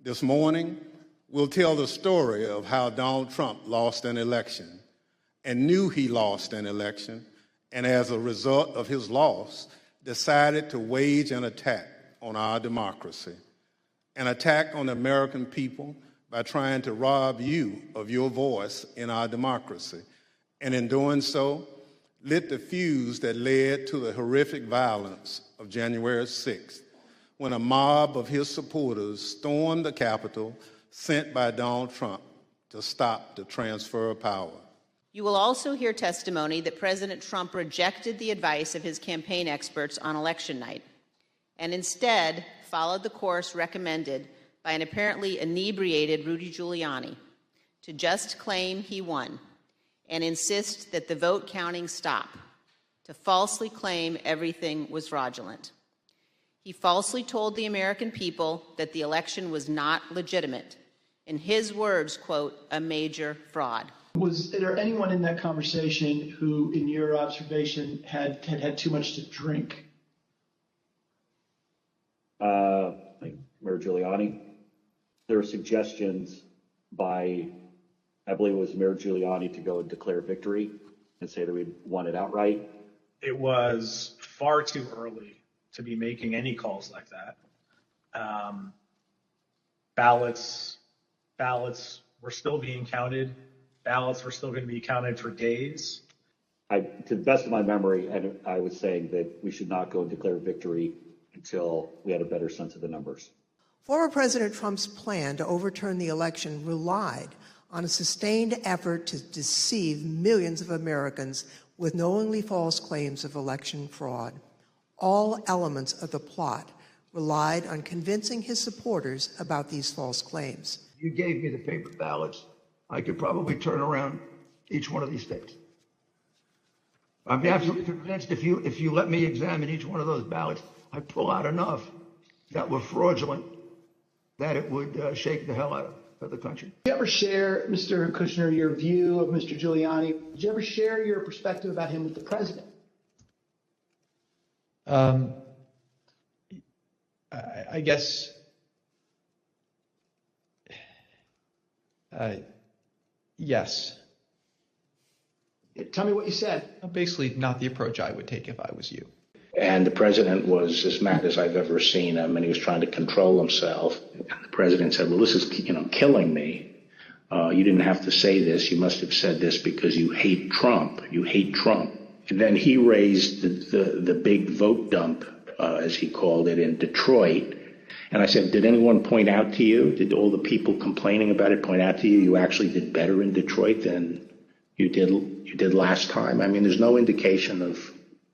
This morning, we'll tell the story of how Donald Trump lost an election and knew he lost an election, and as a result of his loss, decided to wage an attack on our democracy, an attack on the American people by trying to rob you of your voice in our democracy, and in doing so, lit the fuse that led to the horrific violence of January 6th, when a mob of his supporters stormed the Capitol sent by Donald Trump to stop the transfer of power. You will also hear testimony that President Trump rejected the advice of his campaign experts on election night and instead followed the course recommended by an apparently inebriated Rudy Giuliani to just claim he won and insist that the vote counting stop, to falsely claim everything was fraudulent. He falsely told the American people that the election was not legitimate. In his words, quote, a major fraud. Was there anyone in that conversation who, in your observation, had too much to drink? Like Mayor Giuliani. There were suggestions by, I believe it was Mayor Giuliani, to go and declare victory and say that we'd won it outright. It was far too early to be making any calls like that. Ballots were still being counted. Ballots were still going to be counted for days. To the best of my memory, I was saying that we should not go and declare victory until we had a better sense of the numbers. Former President Trump's plan to overturn the election relied on a sustained effort to deceive millions of Americans with knowingly false claims of election fraud. All elements of the plot relied on convincing his supporters about these false claims. You gave me the paper ballots. I could probably turn around each one of these states. I'm absolutely convinced if you let me examine each one of those ballots, I'd pull out enough that were fraudulent that it would shake the hell out of the country. Did you ever share, Mr. Kushner, your view of Mr. Giuliani? Did you ever share your perspective about him with the president? I guess yes. Tell me what you said. Basically, not the approach I would take if I was you. And the president was as mad as I've ever seen him, and he was trying to control himself. And the president said, well, this is, killing me. You didn't have to say this. You must have said this because you hate Trump. You hate Trump. And then he raised the big vote dump, as he called it, in Detroit. And I said, did anyone point out to you, did all the people complaining about it point out to you, you actually did better in Detroit than you did last time? I mean, there's no indication of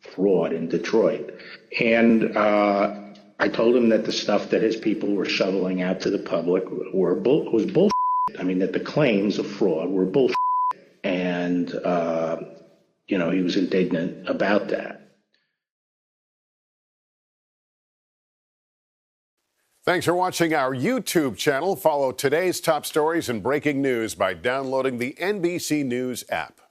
fraud in Detroit. And I told him that the stuff that his people were shoveling out to the public was bullshit. I mean, that the claims of fraud were bullshit. And, he was indignant about that. Thanks for watching our YouTube channel. Follow today's top stories and breaking news by downloading the NBC News app.